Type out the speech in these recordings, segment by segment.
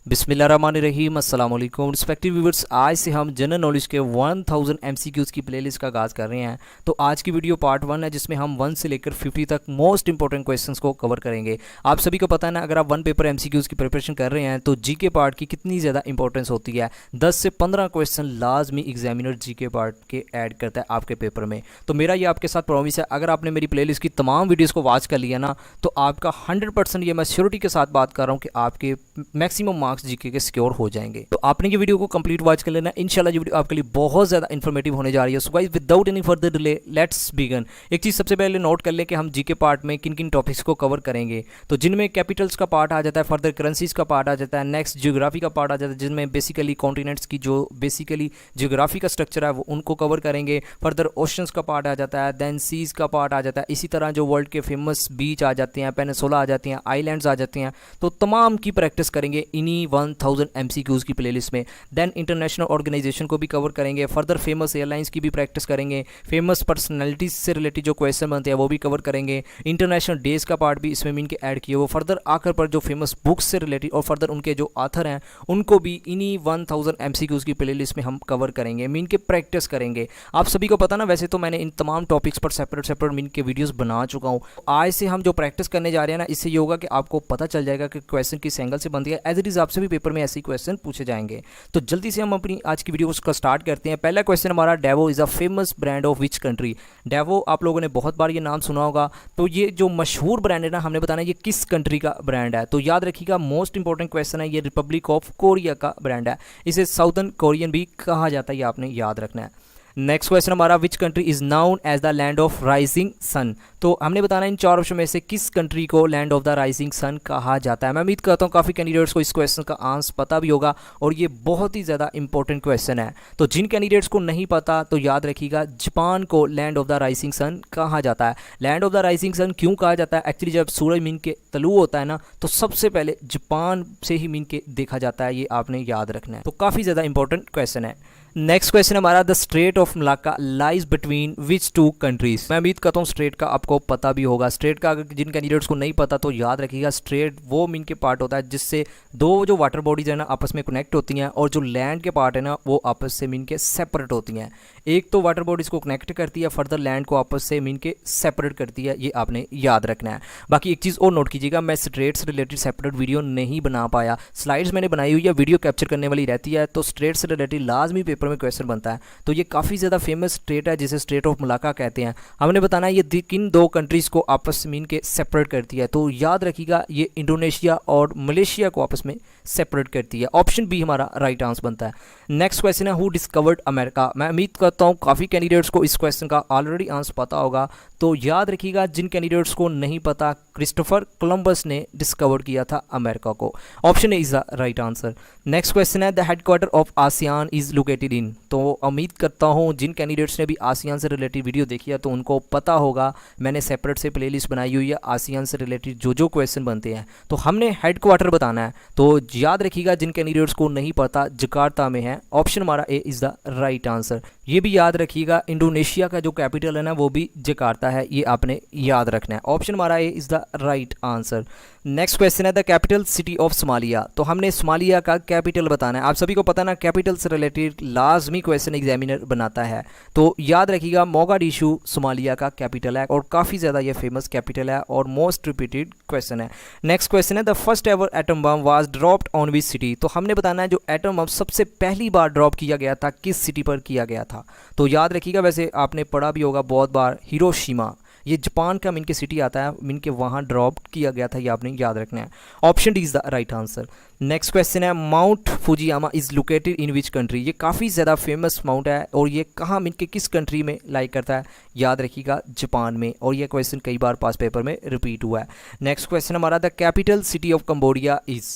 बिस्मिल्लाहिर्रहमानिर्रहीम अस्सलाम वालेकुम रिस्पेक्टिव व्यूअर्स। आज से हम जनरल नॉलेज के 1000 एमसीक्यूज़ की प्लेलिस्ट का आगाज़ कर रहे हैं। तो आज की वीडियो पार्ट 1 है, जिसमें हम 1 से लेकर 50 तक मोस्ट इंपॉर्टेंट क्वेश्चंस को कवर करेंगे। आप सभी को पता है ना, अगर आप 1 पेपर एमसीक्यूज़ की प्रिपरेशन कर रहे हैं तो जीके पार्ट की कितनी ज़्यादा इंपॉर्टेंस होती है। 10 से 15 क्वेश्चन लाजमी एग्जामिनर जीके पार्ट के ऐड करता है आपके पेपर में। तो मेरा ये आपके साथ प्रॉमिस है, अगर आपने मेरी प्लेलिस्ट की तमाम वीडियोज़ को वॉच कर लिया ना, तो आपका 100% ये मैं श्योरिटी के साथ बात कर रहा हूँ कि आपके मैक्सिमम मार्क्स जीके के सिक्योर हो जाएंगे। तो आपने ये वीडियो को कंप्लीट वॉच कर लेना। इंशाल्लाह ये वीडियो आपके लिए बहुत ज़्यादा इन्फॉर्मेटिव होने जा रही है। So guys, without any further delay let's begin. एक चीज़ सबसे पहले नोट कर लें कि हम जीके पार्ट में किन किन टॉपिक्स को कवर करेंगे। तो जिनमें कैपिटल्स का पार्ट आ जाता है, फर्दर करेंसीज का पार्ट आ जाता है, नेक्स्ट जियोग्राफी का पार्ट आ जाता है, जिनमें बेसिकली कॉन्टिनेंट्स की जो बेसिकली जियोग्राफी का स्ट्रक्चर है वो उनको कवर करेंगे। फर्दर ओशंस का पार्ट आ जाता है, देन सीज का पार्ट आ जाता है। इसी तरह जो वर्ल्ड के फेमस बीच आ जाते हैं, पेनिनसुला आ जाती हैं, आइलैंड्स आ जाती हैं। तो तमाम की प्रैक्टिस करेंगे इन्हीं 1000 एमसीक्यूज़ की प्लेलिस्ट में। देन इंटरनेशनल ऑर्गेनाइजेशन को भी कवर करेंगे। फर्दर फेमस एयरलाइंस की भी प्रैक्टिस करेंगे। फेमस पर्सनैलिटीज से रिलेटेड जो क्वेश्चन बनते हैं वो भी कवर करेंगे। इंटरनेशनल डेज का पार्ट भी इसमें मीन के ऐड किए वो। फर्दर आखिर पर जो फेमस बुक्स से रिलेटेड और फर्दर उनके जो आथर हैं उनको भी इन्हीं 1000 एमसीक्यूज़ की प्लेलिस्ट में हम कवर करेंगे, मीन के प्रैक्टिस करेंगे। आप सभी को पता ना, वैसे तो मैंने इन तमाम टॉपिक्स पर सेपरेट मीन के वीडियोस बना चुका हूँ। आज से हम जो प्रैक्टिस करने जा रहे हैं ना, इससे ये होगा कि आपको पता चल जाएगा कि क्वेश्चन किस एंगल से बनती है। एज इट इज़ आपसे भी पेपर में ऐसे ही क्वेश्चन पूछे जाएंगे। तो जल्दी से हम अपनी आज की वीडियो को स्टार्ट करते हैं। पहला क्वेश्चन हमारा, Daewoo is a famous brand of which country. Daewoo आप लोगों ने बहुत बार ये नाम सुना होगा। तो ये जो मशहूर ब्रांड है ना, हमने बताना ये किस कंट्री का ब्रांड है। तो याद रखिएगा, मोस्ट इंपॉर्टेंट क्वेश्चन है, ये रिपब्लिक ऑफ कोरिया का ब्रांड है। इसे साउदर्न कोरियन भी कहा जाता है, ये आपने याद रखना है। नेक्स्ट क्वेश्चन हमारा, which country is known as the land of rising sun. तो हमने बताना इन 4 ऑप्शन में से किस कंट्री को land of the rising sun कहा जाता है। मैं उम्मीद करता हूँ काफ़ी कैंडिडेट्स को इस क्वेश्चन का आंसर पता भी होगा और ये बहुत ही ज़्यादा इंपॉर्टेंट क्वेश्चन है। तो जिन कैंडिडेट्स को नहीं पता तो याद रखिएगा, जापान को land of the rising sun कहा जाता है। Land of the rising sun क्यों कहा जाता है? एक्चुअली जब सूरज मीन के तलू होता है ना, तो सबसे पहले जापान से ही मीन के देखा जाता है, ये आपने याद रखना है। तो काफ़ी ज़्यादा इंपॉर्टेंट क्वेश्चन है। नेक्स्ट क्वेश्चन हमारा, the straight of Malacca lies between which 2 countries. मैं उम्मीद करता हूँ स्ट्रेट का आपको पता भी होगा। स्ट्रेट का अगर जिन कैंडिडेट्स को नहीं पता तो याद रखिएगा, स्ट्रेट वो मीन के पार्ट होता है जिससे 2 जो वाटर बॉडीज है ना आपस में कनेक्ट होती हैं, और जो लैंड के पार्ट है ना वो आपस से मीन के सेपरेट होती हैं। एक तो वाटर बॉडीज को कनेक्ट करती है, फर्दर लैंड को आपस से मीन के सेपरेट करती है, ये आपने याद रखना है। बाकी एक चीज़ और नोट कीजिएगा, मैं स्ट्रेट से रिलेटेड सेपरेट वीडियो नहीं बना पाया। स्लाइड्स मैंने बनाई हुई है, वीडियो कैप्चर करने वाली रहती है, तो स्ट्रेट से रिलेटेड लाजमी पेपर में क्वेश्चन बनता है। तो ये काफ़ी ज़्यादा फेमस स्ट्रेट है जिसे स्ट्रेट ऑफ मलाक्का कहते हैं। हमने बताना है ये किन 2 कंट्रीज़ को आपस में के सेपरेट करती है। तो याद रखिएगा, ये इंडोनेशिया और मलेशिया को आपस में सेपरेट करती है। ऑप्शन बी हमारा राइट आंसर बनता है। नेक्स्ट क्वेश्चन है, हु डिस्कवर्ड अमेरिका। मैं उम्मीद करता हूँ काफ़ी कैंडिडेट्स को इस क्वेश्चन का ऑलरेडी आंसर पता होगा। तो याद रखिएगा, जिन कैंडिडेट्स को नहीं पता, क्रिस्टोफर कोलंबस ने डिस्कवर किया था अमेरिका को। Option A is the right answer. Next question है, the headquarter of ASEAN is located in. तो उम्मीद करता हूँ जिन कैंडिडेट्स ने भी आसियान से रिलेटेड वीडियो देखी है तो उनको पता होगा, मैंने सेपरेट से प्लेलिस्ट बनाई हुई है आसियान से रिलेटेड जो क्वेश्चन बनते हैं। तो हमने हेडक्वार्टर बताना है। तो याद रखिएगा, जिन कैंडिडेट्स को नहीं पता, जकार्ता में है। ऑप्शन हमारा A is the right answer. ये भी याद रखिएगा, इंडोनेशिया का जो कैपिटल है ना वो भी जकार्ता है, ये आपने याद रखना है। ऑप्शन हमारा A is the right answer. Next question है, the capital city of Somalia. तो हमने सोमालिया का कैपिटल बताना है। आप सभी को पता ना, कैपिटल से रिलेटेड लाजमी क्वेश्चन एग्जामिनर बनाता है। तो याद रखिएगा, मोगाडिशु सोमालिया का कैपिटल है और काफ़ी ज़्यादा ये फेमस कैपिटल है और मोस्ट रिपीटेड क्वेश्चन है। नेक्स्ट क्वेश्चन है, the first ever atom bomb was dropped on which city. तो हमने बताना है जो एटम बम सबसे पहली बार ड्रॉप किया गया था किस सिटी पर किया गया था। तो याद रखिएगा, वैसे आपने पढ़ा भी होगा बहुत बार, हिरोशिमा। ये जापान का मिनके सिटी आता है, मिनके वहाँ ड्रॉप किया गया था, ये आपने याद रखना है। Option D is the right answer. Next question है, Mount Fujiyama is located in which country. ये काफ़ी ज़्यादा फेमस माउंट है और ये कहाँ मिनके किस कंट्री में लाइक करता है, याद रखिएगा जापान में। और ये क्वेश्चन कई बार पास पेपर में रिपीट हुआ है। नेक्स्ट क्वेश्चन हमारा, the capital city of Cambodia is.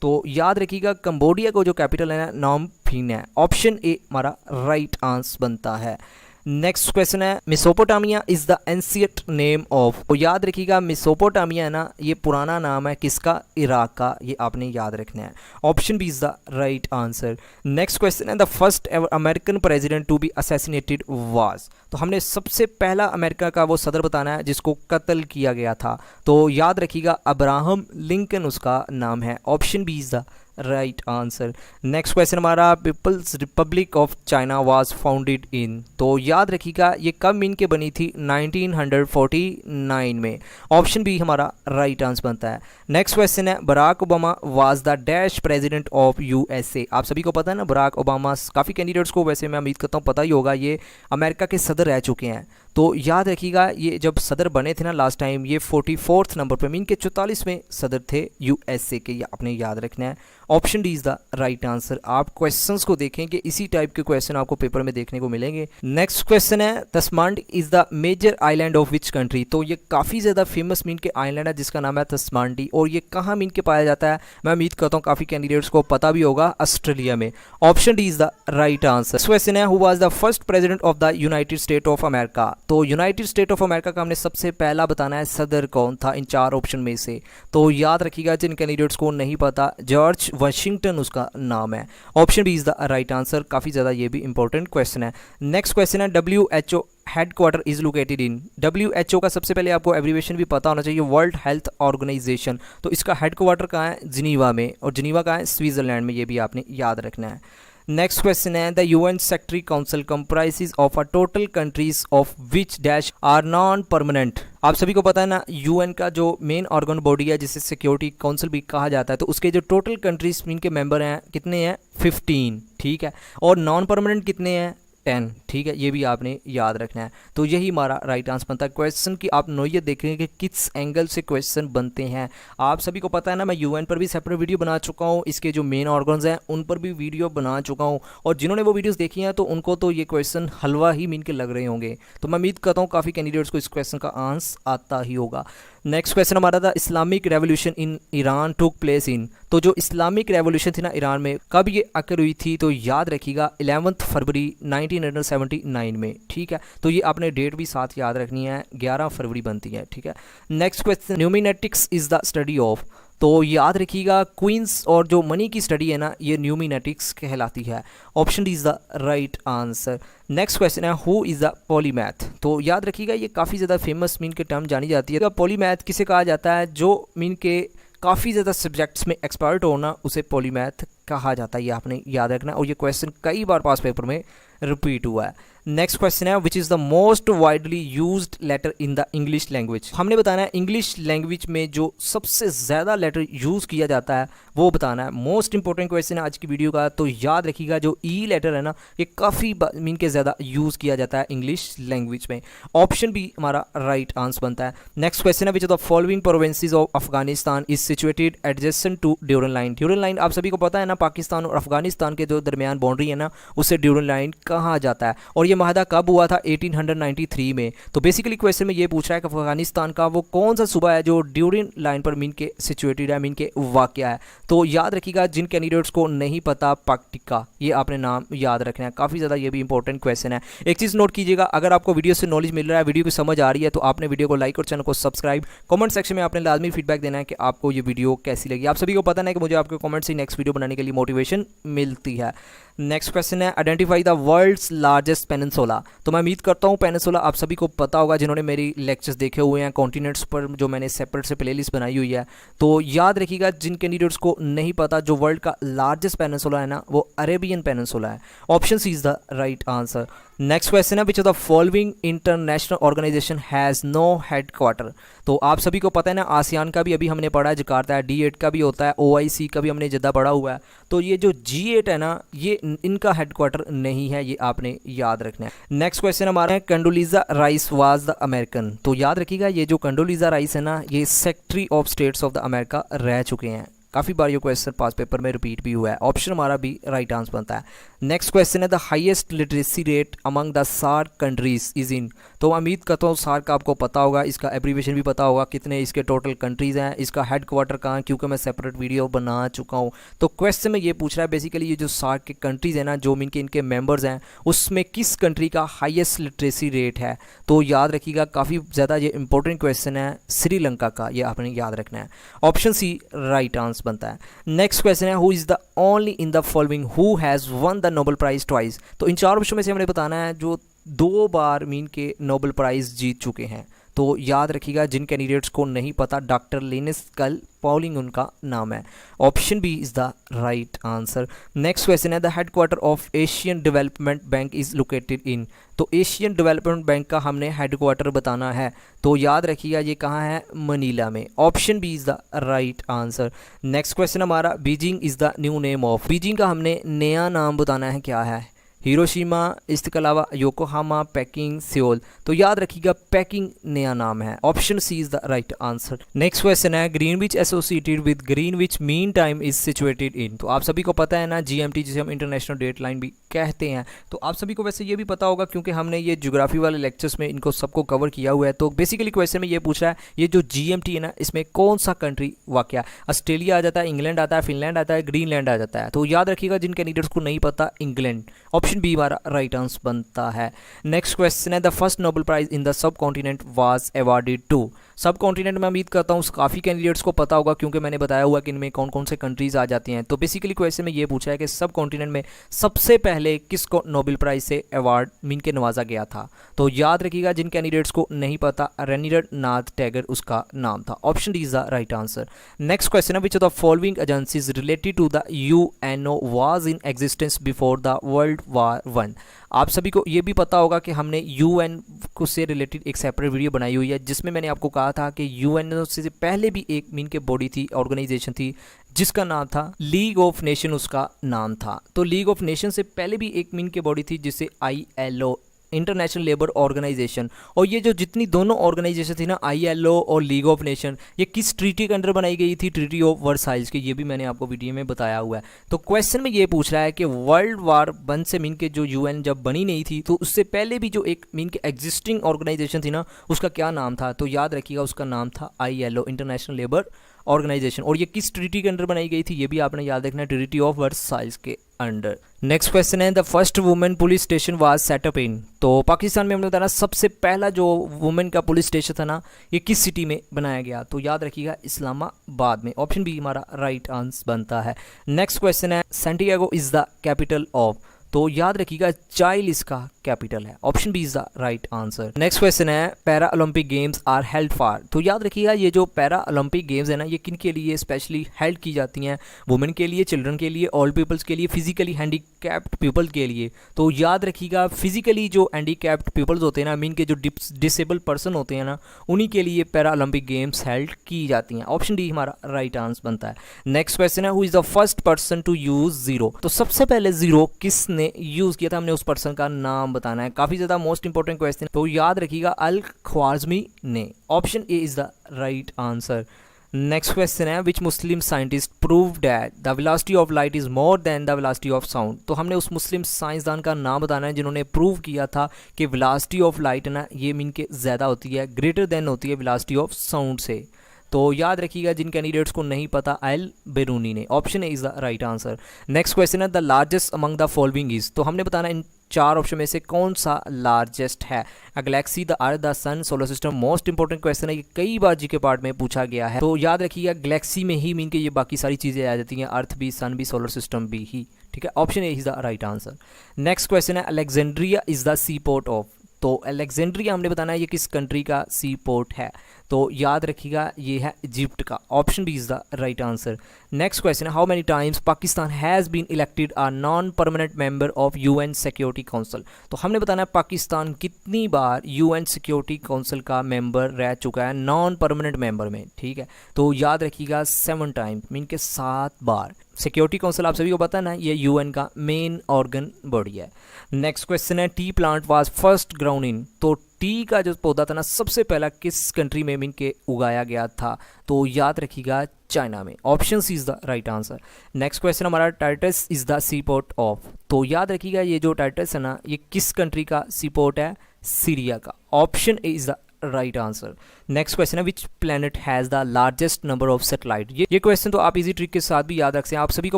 तो याद रखिएगा, कंबोडिया को जो कैपिटल है ना, नॉम फीन है। ऑप्शन ए हमारा राइट आंसर बनता है। नेक्स्ट क्वेश्चन है, Mesopotamia is the ancient name of. तो याद रखिएगा, मेसोपोटामिया है ना, ये पुराना नाम है किसका? इराक का, ये आपने याद रखना है। Option B is the right answer. Next question है, the first ever American president to be assassinated was. तो हमने सबसे पहला अमेरिका का वो सदर बताना है जिसको कत्ल किया गया था। तो याद रखिएगा, अब्राहम लिंकन उसका नाम है। Option B is the right answer. Next question हमारा, People's Republic of China was founded in. तो याद रखिएगा ये कब मीन के बनी थी, 1949 में। ऑप्शन बी हमारा राइट आंसर बनता है। नेक्स्ट क्वेश्चन है, Barack Obama was the dash president of USA. आप सभी को पता है ना, बराक ओबामा, काफ़ी कैंडिडेट्स को वैसे मैं उम्मीद करता हूँ पता ही होगा, ये अमेरिका के सदर रह चुके हैं। तो याद रखिएगा ये जब सदर बने थे ना लास्ट टाइम, ये 44th नंबर पर, मीन के 44वें सदर थे यूएसए के, ये आपने याद रखना है। Option D is the right answer. आप क्वेश्चंस को देखेंगे, इसी टाइप के क्वेश्चन आपको पेपर में देखने को मिलेंगे। नेक्स्ट क्वेश्चन है, Tasmania is the major island of which country. तो ये काफ़ी ज़्यादा फेमस मीन के आइलैंड है जिसका नाम है तस्मांडी, और ये कहाँ मीन के पाया जाता है, मैं उम्मीद करता हूँ काफ़ी कैंडिडेट्स को पता भी होगा, ऑस्ट्रेलिया में। Option D is the right answer. Next question है, who was the first president of the United State of America. तो यूनाइटेड स्टेट ऑफ अमेरिका का हमने सबसे पहला बताना है सदर कौन था इन 4 ऑप्शन में से। तो याद रखिएगा जिन कैंडिडेट्स को नहीं पता, जॉर्ज वाशिंगटन उसका नाम है। Option B is the right answer. काफ़ी ज़्यादा ये भी इंपॉर्टेंट क्वेश्चन है। नेक्स्ट क्वेश्चन है, WHO headquarter is located in. WHO का सबसे पहले आपको एब्रीवेशन भी पता होना चाहिए, वर्ल्ड हेल्थ ऑर्गेनाइजेशन। तो इसका हेडक्वार्टर कहाँ है, जिनीवा में, और जिनीवा कहाँ है, स्विट्जरलैंड में, ये भी आपने याद रखना है। नेक्स्ट क्वेश्चन है, the UN secretary council comprises of a total countries of which dash are non permanent. आप सभी को पता है ना, UN का जो मेन ऑर्गन बॉडी है जिसे सिक्योरिटी काउंसिल भी कहा जाता है, तो उसके जो टोटल कंट्रीज इनके मेंबर हैं कितने हैं, 15, ठीक है, और नॉन परमानेंट कितने हैं, 10, ठीक है, ये भी आपने याद रखना है। तो यही हमारा राइट आंसर बनता है। क्वेश्चन की आप नोइयत देखेंगे कि किस एंगल से क्वेश्चन बनते हैं। आप सभी को पता है ना, मैं UN पर भी सेपरेट वीडियो बना चुका हूँ, इसके जो मेन ऑर्गन्स हैं उन पर भी वीडियो बना चुका हूँ, और जिन्होंने वो वीडियोस देखी हैं तो उनको तो ये क्वेश्चन हलवा ही मीन के लग रहे होंगे। तो मैं उम्मीद करता हूँ काफ़ी कैंडिडेट्स को इस क्वेश्चन का आंसर आता ही होगा। नेक्स्ट क्वेश्चन हमारा था, Islamic revolution in Iran took place in. तो जो इस्लामिक रेवोल्यूशन थी ना ईरान में, कब ये अकर हुई थी, तो याद रखिएगा 11 फरवरी 1979 में, ठीक है। तो ये आपने डेट भी साथ याद रखनी है, 11 फरवरी बनती है, ठीक है। Next question, numismatics is the study of. तो याद रखिएगा क्वींस और जो मनी की स्टडी है ना, ये न्यूमिनेटिक्स कहलाती है। Option D is the right answer. Next question है, हु इज़ द पॉलीमैथ। तो याद रखिएगा ये काफ़ी ज़्यादा फेमस मीन के टर्म जानी जाती है। पॉलीमैथ किसे कहा जाता है, जो मीन के काफ़ी ज़्यादा सब्जेक्ट्स में एक्सपर्ट होना, उसे पॉलीमैथ कहा जाता है, ये आपने याद रखना है, और ये क्वेश्चन कई बार पास पेपर में रिपीट हुआ है। नेक्स्ट क्वेश्चन है, which is the most widely used letter in the English language. हमने बताना है इंग्लिश लैंग्वेज में जो सबसे ज़्यादा लेटर यूज़ किया जाता है वो बताना है। मोस्ट इंपॉर्टेंट क्वेश्चन है आज की वीडियो का। तो याद रखिएगा जो ई लेटर है ना, ये काफ़ी मीन के ज़्यादा यूज़ किया जाता है इंग्लिश लैंग्वेज में। ऑप्शन बी हमारा राइट आंसर बनता है। नेक्स्ट क्वेश्चन है, which of the following provinces of Afghanistan is situated adjacent to Durand line. Durand line आप सभी को पता है ना, पाकिस्तान और अफगानिस्तान के जो दरमियान बाउंड्री है ना, उसे ड्यूरन लाइन कहा जाता है। और ये माहदा कब हुआ था, 1893 में। तो बेसिकली क्वेश्चन में ये पूछ रहा है कि अफगानिस्तान का वो कौन सा सूबा है जो ड्यूरन लाइन पर मीन के सिचुएटेड है, मीन के वाक़या है। तो याद रखिएगा जिन कैंडिडेट्स को नहीं पता, पक्टिका, ये आपने नाम याद रखना है। काफ़ी ज़्यादा ये भी इंपॉर्टेंट क्वेश्चन है। एक चीज़ नोट कीजिएगा, अगर आपको वीडियो से नॉलेज मिल रहा है, वीडियो की समझ आ रही है, तो आपने वीडियो को लाइक और चैनल को सब्सक्राइब। कमेंट सेक्शन में आपने लाजमी फीडबैक देना है कि आपको ये वीडियो कैसी लगी। आप सभी को पता है कि मुझे आपके कमेंट से नेक्स्ट वीडियो बनाने के लिए मोटिवेशन मिलती है। नेक्स्ट क्वेश्चन है, identify the world's largest peninsula. तो मैं उम्मीद करता हूँ पेनिनसुला आप सभी को पता होगा, जिन्होंने मेरी लेक्चर्स देखे हुए हैं कॉन्टिनेंट्स पर, जो मैंने सेपरेट से प्लेलिस्ट बनाई हुई है। तो याद रखिएगा जिन कैंडिडेट्स को नहीं पता, जो वर्ल्ड का लार्जेस्ट पेनिनसुला है ना, वो अरेबियन पेनिनसुला है। Option C is the right answer. Next question है, which of the following international organization has no headquarter. तो आप सभी को पता है ना, आसियान का भी अभी हमने पढ़ा है, जकार्ता है, D8 का भी होता है, OIC का भी हमने जद्दा पढ़ा हुआ है। तो ये जो G8 है ना, ये इनका हेडक्वार्टर नहीं है, ये आपने याद रखना है। नेक्स्ट क्वेश्चन हमारा है, कंडोलीजा राइस वाज द अमेरिकन। तो याद रखिएगा ये जो कंडोलीजा राइस है ना, ये secretary of states of the America रह चुके हैं। काफ़ी बार ये क्वेश्चन पास पेपर में रिपीट भी हुआ है। ऑप्शन हमारा भी राइट आंसर बनता है। नेक्स्ट क्वेश्चन है, the highest literacy rate among the SAARC countries is in. तो उम्मीद करता हूँ सार्क का आपको पता होगा, इसका एब्रीविएशन भी पता होगा, कितने इसके टोटल कंट्रीज़ हैं, इसका हेडक्वार्टर कहाँ है, क्योंकि मैं सेपरेट वीडियो बना चुका हूँ। तो क्वेश्चन में ये पूछ रहा है बेसिकली ये जो सार्क के कंट्रीज़ हैं ना, जो इनके मेंबर्स हैं, उसमें किस कंट्री का हाईएस्ट लिटरेसी रेट है। तो याद रखिएगा काफ़ी ज़्यादा ये इंपॉर्टेंट क्वेश्चन है, श्रीलंका का, ये आपने याद रखना है। ऑप्शन सी राइट आंसर बनता है। नेक्स्ट क्वेश्चन है, who is the only in the following who has won the Nobel prize twice. तो इन 4 ऑप्शन में से हमने बताना है जो 2 बार मीन के नोबेल प्राइज़ जीत चुके हैं। तो तो याद रखिएगा जिन कैंडिडेट्स को नहीं पता, डॉक्टर लिनस कल पॉलिंग उनका नाम है। Option B is the right answer. Next question है the headquarter of Asian Development Bank is located in. तो एशियन डेवलपमेंट बैंक का हमने हेडक्वार्टर बताना है, तो याद रखिएगा ये कहाँ है, मनीला में। Option B is the right answer. Next question हमारा Beijing is the new name of. Beijing का हमने नया नाम बताना है, क्या है, हिरोशिमा, इसके अलावा योकोहामा, पेकिंग, सियोल। तो याद रखिएगा पेकिंग नया नाम है। Option C is the right answer. Next question है Greenwich associated with Greenwich Mean Time is situated in. तो आप सभी को पता है ना जीएमटी, जिसे हम इंटरनेशनल डेट लाइन भी कहते हैं। तो आप सभी को वैसे ये भी पता होगा क्योंकि हमने ये ज्योग्राफी वाले लेक्चर्स में इनको सबको कवर किया हुआ है। तो बेसिकली क्वेश्चन में ये पूछ रहा है ये जो जीएमटी है ना, इसमें कौन सा कंट्री वाक़ है। ऑस्ट्रेलिया आ जाता है, इंग्लैंड आता है, फिनलैंड आता है, ग्रीनलैंड आ जाता है। तो याद रखिएगा जिन कैंडिडेट्स को नहीं पता, इंग्लैंड। ऑप्शन बी हमारा राइट आंसर बनता है। नेक्स्ट क्वेश्चन है the first Nobel prize in the subcontinent was awarded to. Subcontinent में उम्मीद करता हूँ काफ़ी कैंडिडेट्स को पता होगा क्योंकि मैंने बताया हुआ कि इनमें कौन कौन से कंट्रीज आ जाती हैं। तो बेसिकली क्वेश्चन में ये पूछा है कि सब कॉन्टिनेंट में सबसे पहले किसको नोबेल प्राइज से अवार्ड मिल के नवाजा गया था। तो याद रखिएगा जिन कैंडिडेट्स को नहीं पता, रवींद्रनाथ टैगोर उसका नाम था। Option D is the right answer. Next question है which of the following agencies related to the UNO was in existence before the World War One. आप सभी को ये भी पता होगा कि हमने यूएन को से रिलेटेड एक सेपरेट वीडियो बनाई हुई है जिसमें मैंने आपको कहा था कि यूएनओ से पहले भी एक मीन के बॉडी थी, ऑर्गेनाइजेशन थी जिसका नाम था लीग ऑफ नेशन, उसका नाम था। तो लीग ऑफ नेशन से पहले भी एक मीन के बॉडी थी जिसे ILO, इंटरनेशनल लेबर ऑर्गेनाइजेशन। और ये जो जितनी दोनों ऑर्गेनाइजेशन थी ना, ILO और लीग ऑफ नेशन, ये किस ट्रीटी के अंडर बनाई गई थी, ट्रीटी ऑफ वर्साइल्स की। ये भी मैंने आपको वीडियो में बताया हुआ है। तो क्वेश्चन में ये पूछ रहा है कि वर्ल्ड वार वन से मीन के जो UN जब बनी नहीं थी तो उससे पहले भी जो एक मीन के एग्जिस्टिंग ऑर्गेनाइजेशन थी ना, उसका क्या नाम था। तो याद रखिएगा उसका नाम था ILO, इंटरनेशनल लेबर ऑर्गेनाइजेशन। और ये किस ट्रीटी के अंडर बनाई गई थी, ये भी आपने याद रखना है, ट्रीटी ऑफ वर्साइल्स के अंडर। नेक्स्ट क्वेश्चन है the first women police station was set up in. तो पाकिस्तान में हमने बताया सबसे पहला जो वुमेन का पुलिस स्टेशन था ना, ये किस सिटी में बनाया गया। तो याद रखिएगा इस्लामाबाद में। ऑप्शन बी हमारा राइट आंसर बनता है। नेक्स्ट क्वेश्चन है Santiago is the capital of. तो याद रखिएगा चाइल इसका कैपिटल है। Option B is the right answer. Next question है Paralympic games are held for. तो याद रखिएगा ये जो पैरा ओलंपिक गेम्स है ना, ये किन के लिए स्पेशली हेल्ड की जाती हैं, वुमेन के लिए, चिल्ड्रन के लिए, ऑल पीपल्स के लिए, फिजिकली हैंडीकैप्ड पीपल के लिए। तो याद रखिएगा फिजिकली जो हैंडीकैप्ड पीपल्स होते हैं ना, मीन के जो डिसेबल पर्सन होते हैं ना, उन्हीं के लिए पैरा ओलंपिक गेम्स हेल्ड की जाती हैं। ऑप्शन डी हमारा राइट आंसर बनता है। नेक्स्ट क्वेश्चन है who is the first person to use zero. तो सबसे पहले जीरो किसने यूज किया था, हमने उस पर्सन का नाम बताना है। काफी ज्यादा मोस्ट इंपॉर्टेंट क्वेश्चन। तो याद रखिएगा अल ख्वारिज़मी ने। Option A is the right answer. Next question है which Muslim scientist prove that the velocity of light is more than the velocity of sound. तो हमने उस मुस्लिम साइंसदान का नाम बताना है जिन्होंने प्रूव किया था कि वेलोसिटी ऑफ लाइट ना, ये मीन के ज़्यादा होती है, ग्रेटर देन होती है वेलोसिटी ऑफ साउंड से। तो याद रखिएगा जिन कैंडिडेट्स को नहीं पता, अल बेरूनी ने। Option A is the right answer. Next question है the largest among the following is. तो हमने बताना इन चार ऑप्शन में से कौन सा लार्जेस्ट है। A galaxy, the earth, the sun, solar system. Most important question है, ये कई बार जीके पार्ट में पूछा गया है। तो याद रखिएगा गैलेक्सी में ही मीन के ये बाकी सारी चीज़ें आ जाती हैं, अर्थ भी, सन भी, सोलर सिस्टम भी ही। ठीक है, option A is the right answer. Next question है Alexandria is the sea port of. तो अलेक्जेंड्रिया हमने बताना है ये किस कंट्री का सी पोर्ट है। तो याद रखिएगा ये है इजिप्ट का। Option B is the right answer. Next question है how many times Pakistan has been elected a non permanent member of UN security council. तो हमने बताना है पाकिस्तान कितनी बार UN सिक्योरिटी काउंसिल का मेंबर रह चुका है, नॉन परमानेंट मेंबर में। ठीक है, तो याद रखिएगा 7 टाइम्स, मीन के 7 बार। सिक्योरिटी काउंसिल आप सभी को पता है ना, ये UN का मेन ऑर्गन बॉडी है। नेक्स्ट क्वेश्चन है T plant was first ground in. तो टी का जो पौधा था ना, सबसे पहला किस कंट्री में मीन के उगाया गया था। तो याद रखिएगा चाइना में। Option C is the right answer. Next question हमारा Titus is the sea port of. तो याद रखिएगा ये जो टाइटस है ना, ये किस कंट्री का सी पोर्ट है, सीरिया का। Option A is the right answer. Next question है which planet has the largest number of satellite. ये क्वेश्चन तो आप इजी ट्रिक के साथ भी याद रख सकते हैं। आप सभी को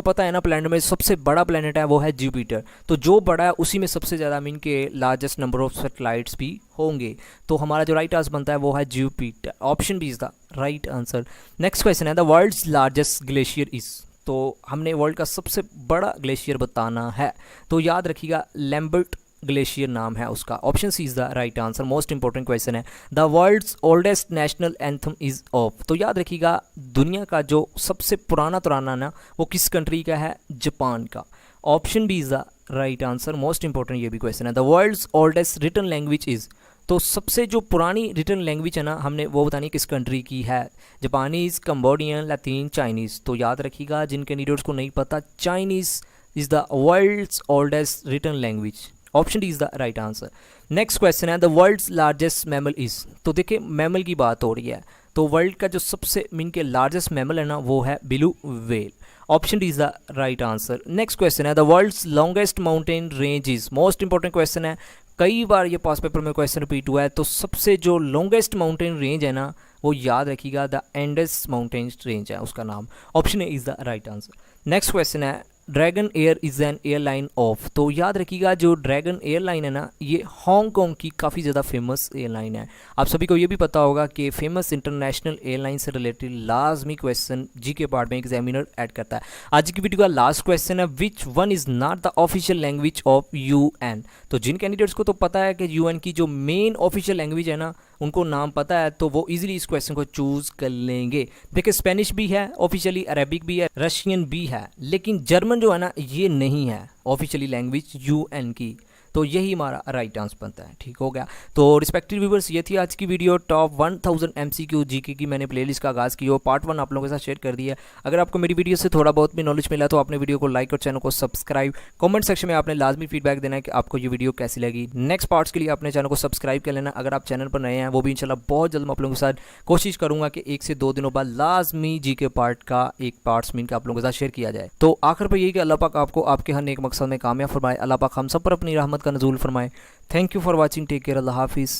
पता है ना, प्लैनेट में सबसे बड़ा प्लैनेट है वो है जुपिटर। तो जो बड़ा है उसी में सबसे ज़्यादा मीन के लार्जेस्ट नंबर ऑफ सैटेलाइट्स भी होंगे। तो हमारा जो राइट आंसर बनता है वो है Jupiter. Option B is the right answer. Next question है the world's largest glacier is. तो हमने वर्ल्ड का सबसे बड़ा ग्लेशियर बताना है। तो याद रखिएगा लैम्बर्ट ग्लेशियर नाम है उसका। Option C is the right answer. Most important question है। The world's oldest national anthem is of, तो याद रखिएगा दुनिया का जो सबसे पुराना ना वो किस कंट्री का है? जापान का। Option B is the right answer. Most important ये भी क्वेश्चन है। The world's oldest written language is, तो सबसे जो पुरानी रिटन लैंग्वेज है ना हमने वो बतानी किस कंट्री की है? Japanese, Cambodian, Latin, Chinese. तो याद रखिएगा जिन कैंडिडेट्स को नहीं पता, Chinese is the world's oldest written language. Option D is the right answer. Next question है the world's largest mammal is, तो देखिए मैमल की बात हो रही है, तो वर्ल्ड का जो सबसे मीन के लार्जेस्ट मैमल है ना वो है blue whale. Option D is the right answer. Next question है the world's longest mountain range is, most important question है, कई बार ये पास पेपर में क्वेश्चन रिपीट हुआ है। तो सबसे जो लॉन्गेस्ट माउंटेन रेंज है ना वो याद रखिएगा द एंडेस माउंटेन रेंज है उसका नाम। Option A is the right answer. Next question है Dragon Air is an airline of, तो याद रखिएगा जो ड्रैगन एयरलाइन है ना ये हांगकांग की काफ़ी ज़्यादा फेमस एयरलाइन है। आप सभी को ये भी पता होगा कि फेमस इंटरनेशनल एयरलाइन से रिलेटेड लाजमी क्वेश्चन जीके पार्ट में एग्जामिनर ऐड करता है। आज की वीडियो का लास्ट क्वेश्चन है which one is not the official language of UN, तो जिन कैंडिडेट्स को तो पता है कि UN की जो मेन ऑफिशियल लैंग्वेज है ना उनको नाम पता है तो वो इजीली इस क्वेश्चन को चूज कर लेंगे। देखिए स्पेनिश भी है ऑफिशियली, अरेबिक भी है, रशियन भी है, लेकिन जर्मन जो है ना ये नहीं है ऑफिशियली लैंग्वेज UN की। तो यही हमारा राइट आंसर बनता है। ठीक हो गया। तो रिस्पेक्टिव व्यूवर्स ये थी आज की वीडियो। टॉप 1000 MCQ जीके की मैंने प्लेलिस्ट का आगाज़ की और पार्ट 1 आप लोगों के साथ शेयर कर दिया। अगर आपको मेरी वीडियो से थोड़ा बहुत भी नॉलेज मिला तो आपने वीडियो को लाइक और चैनल को सब्सक्राइब, कमेंट सेक्शन में आपने लाजमी फीडबैक देना है कि आपको ये वीडियो कैसी लगी। नेक्स्ट पार्ट्स के लिए अपने चैनल को सब्सक्राइब कर लेना। अगर आप चैनल पर नए हैं वो भी इंशाल्लाह बहुत जल्द मैं आप लोगों के साथ कोशिश करूँगा कि 1 से 2 दिनों बाद लाजमी जीके पार्ट का एक पार्ट्स मीन के आप लोगों के साथ शेयर किया जाए। तो आखिर पर यही कि अल्लाह पाक आपको आपके हर नेक मकसद में कामयाब फरमाए। अल्लाह पाक हम सब पर अपनी रहमत का नज़ूल फरमाए। Thank you for watching. Take care. Allah Hafiz.